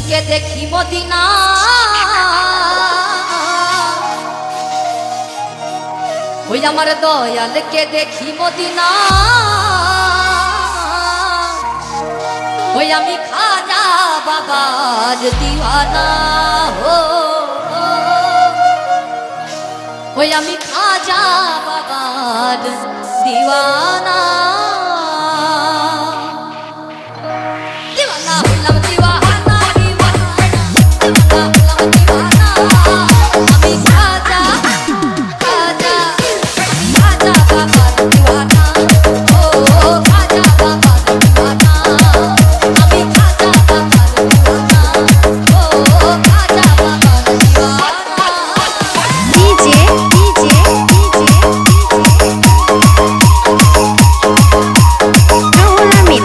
নবীকে দেখি মদিনা ওই আমার দয়ালকে দেখি মদিনা ওই আমি খাজা বাবার দিওয়ানা হো ওই আমি খাজা বাবার দিওয়ানা দিওয়ানা হলাম দিওয়ানা দিওয়ানা হলাম দিওয়ানা আমি খাজা খাজা খাজা বাবার দিওয়ানা ও খাজা বাবার দিওয়ানা আমি খাজা বাবার দিওয়ানা ও খাজা বাবার দিওয়ানা ডিজে রাহুল আমিন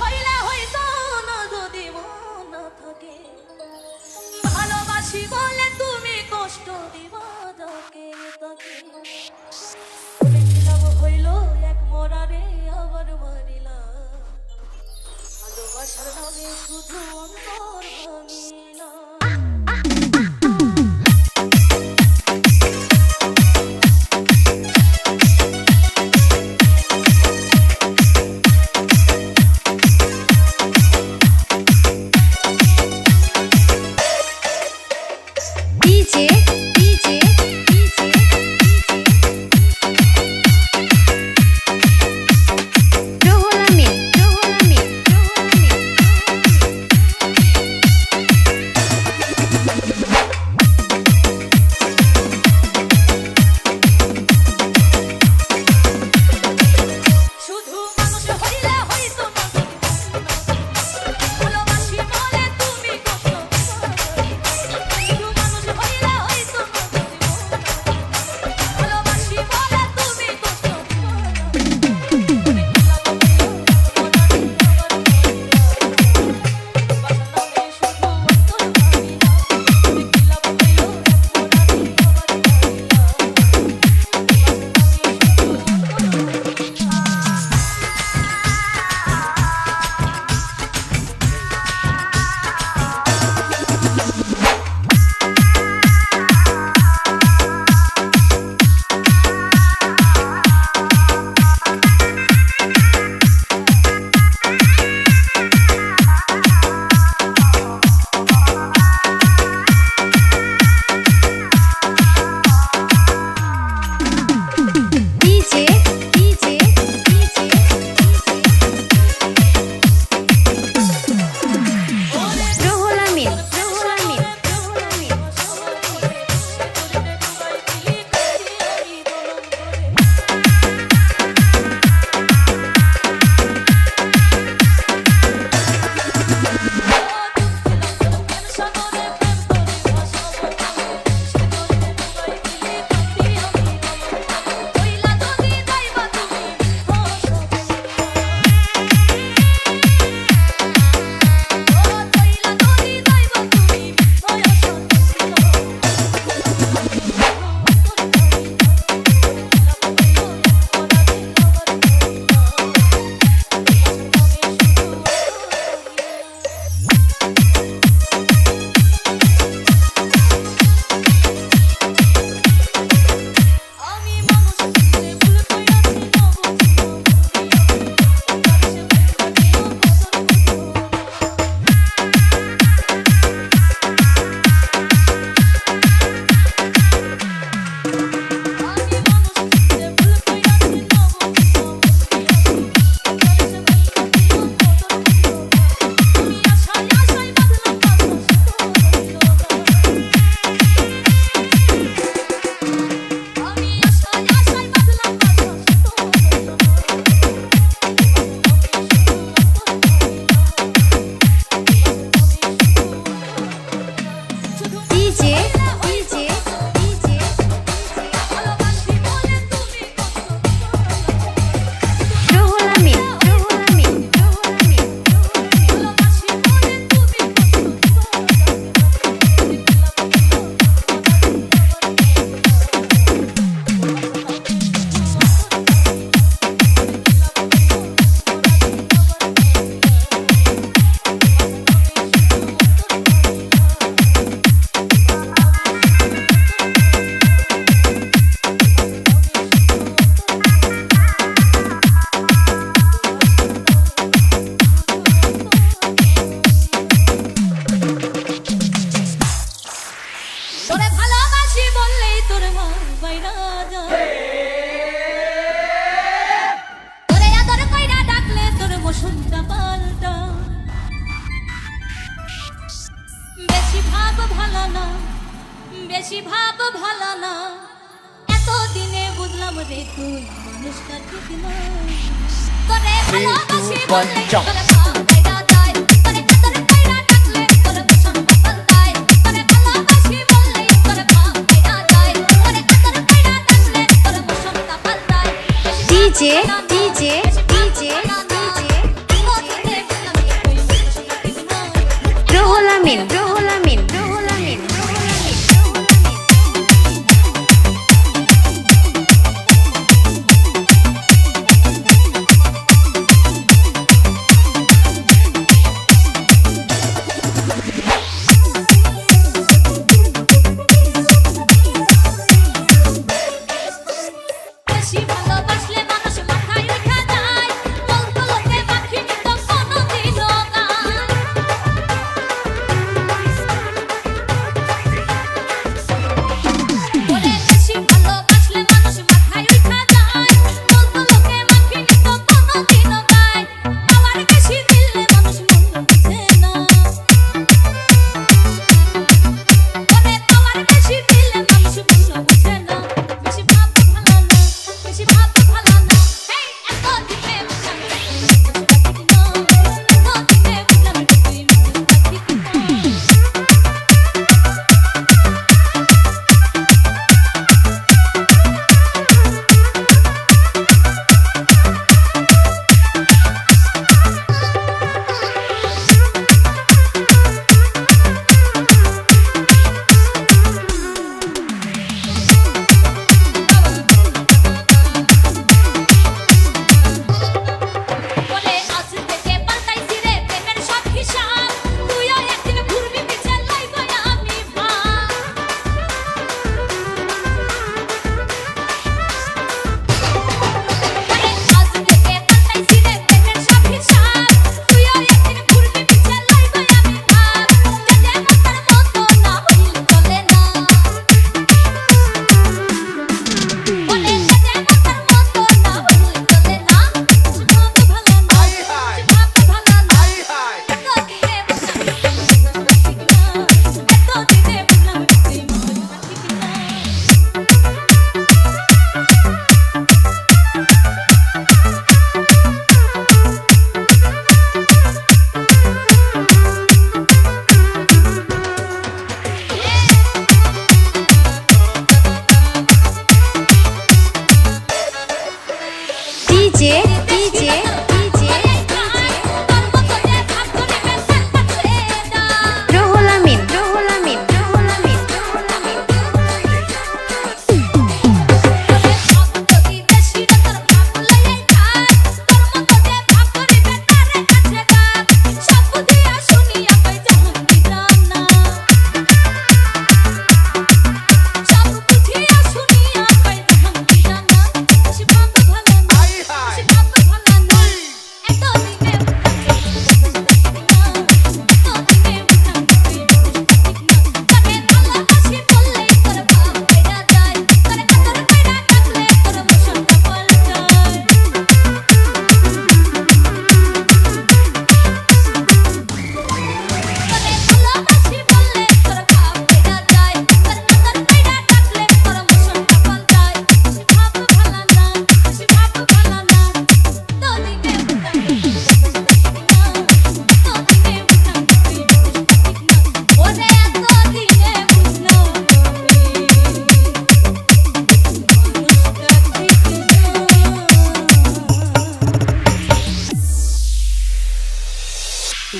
হইলে হইতো না যদি মন না থাকে ভালোবাসি বলে তুমি কষ্ট দিবা যাকে তাকে হইল এক মরারে আবার মারিলা ভালোবাসার নামে শুধু অন্তর ভাঙিলা বেশি ভাব ভালো না এতদিনে বুঝলাম রে তুই মানুষটা ঠিক না তোরে ভালোবাসি বলে তোরে পাওয়া যায় তোরে কাতরে কইরা ডাকলে তোরে পছন্দ পাল্টায় তোরে ভালোবাসি বলে তোরে পাওয়া যায় তোরে কাতরে কইরা ডাকলে তোরে পছন্দ পাল্টায় DJ DJ DJ DJ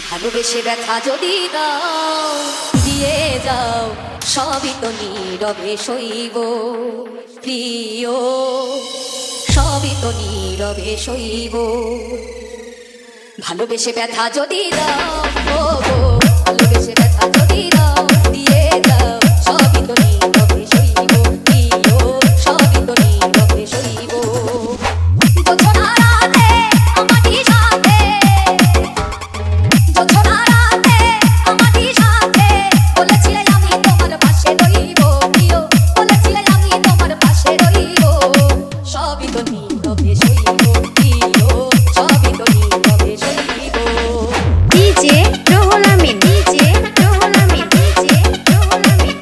ভালোবেসে ব্যথা যদি দাও দিয়ে যাও সবই তো নীরবে সইব প্রিয় সবই তো নীরবে সইব ভালোবেসে ব্যথা যদি দাও ও গো ভালোবেসে ব্যথা যদি দাও দিয়ে যাও সবই তো নীরবে সইব প্রিয় সবই তো নীরবে সইব যোছনা রাতে আমারই সাথে যোছনা রাতে আমারই সাথে বলেছিলে আমি তোমার পাশে রইব প্রিয় বলেছিলে আমি তোমার পাশে রইব সবই তো নীরবে সইব প্রিয় সবই তো নীরবে সইব DJ Ruhul Amin DJ Ruhul Amin DJ Ruhul Amin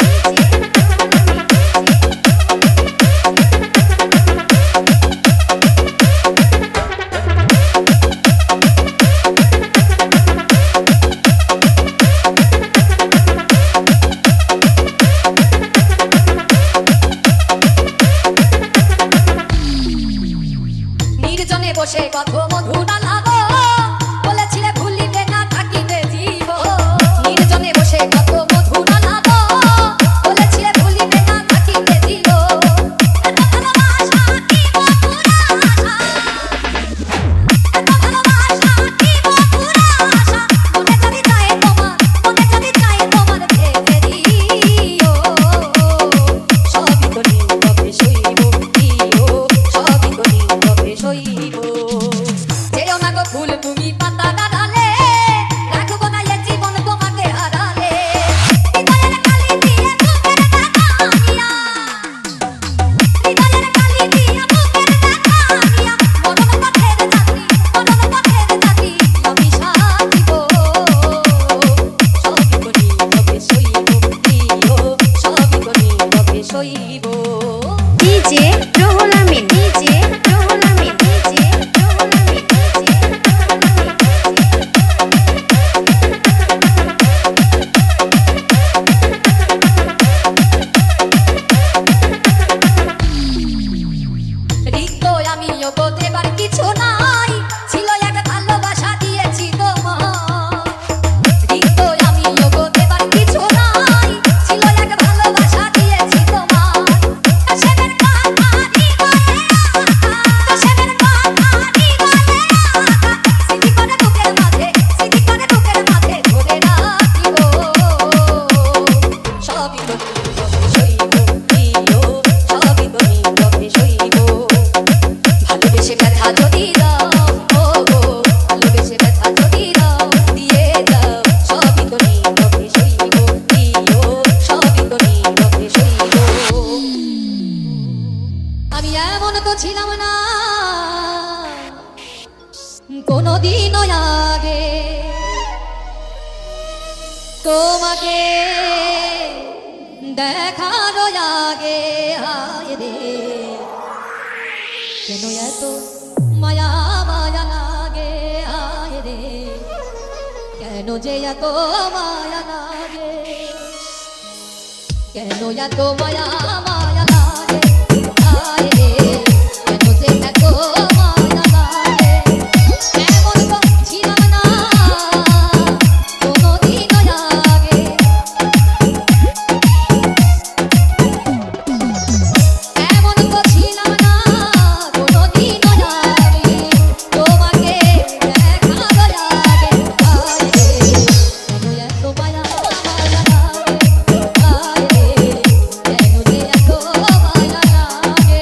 নির্জনে বসে কত মধু ডালাবো বলেছিলে ভুলিবে না থাকিবে জীব নির্জনে বসে কত মধু ডালাবো বলেছিলে ভুলিবে না থাকিবে জীব এত ভালোবাসা কি মধুর আশা এত ভালোবাসা কি মধুর আশা মনে যদি চায় তোমার ভেবে দিও সবই তো নীরবে সইব প্রিয় সবই তো নীরবে সইব যেও না গো ফুল তুমি পাতা ডালে রাখবো না এ জীবন তোমাকে হারালে হৃদয়ের কালি দিয়ে বুকের দেখানিয়া হৃদয়ের কালি দিয়ে বুকের দেখানিয়া মরণ পথের যাত্রী আমি সাথিব সবই তো নীরবে সইব প্রিয় সবই তো নীরবে সইব DJ Ruhul Amin DJ Ruhul Amin DJ Ruhul Amin রিক্ত আমিও তো দেবার কিছু নাই ছিল এক ভালোবাসা দিয়েছি তোমার রিক্ত আমিও তো দেবার কিছু নাই ছিল এক ভালোবাসা দিয়েছি তোমার কাশেমের কথা হৃদয়ে আঘাত কাশেমের কথা হৃদয়ে আঘাত স্মৃতি করে বুকের মাঝে ধরে রাখিব সবই তো নীরবে সইব প্রিয় সবই তো নীরবে সইব ভালোবেসে ব্যথা যদি দাও ও গো ভালোবেসে ব্যথা যদি দাও দিয়ে যাও সবই তো নীরবে সইব প্রিয় সবই তো নীরবে সইব আমি এমন তো ছিলাম না কোনদিনও আগে তোমাকে দেখার আগে হায় রে কেন এত মায়া মায়া লাগে হায় রে কেন যে এত মায়া লাগে কেন এত মায়া মায়া লাগে হায় রে কেন যে এত মায়া লাগে এমন তো ছিলাম না কোনদিনও আগে এমন তো ছিলাম না কোনদিনও আগে তোমাকে দেখার আগে হায় রে কেন এত মায়া মায়া লাগে হায় রে কেন যে এত মায়া লাগে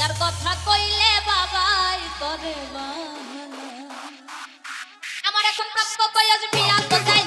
বিয়ার কথা কইলে বাবাই করে বাহানা। আমার এখন প্রাপ্ত বয়স বিয়া তো চাই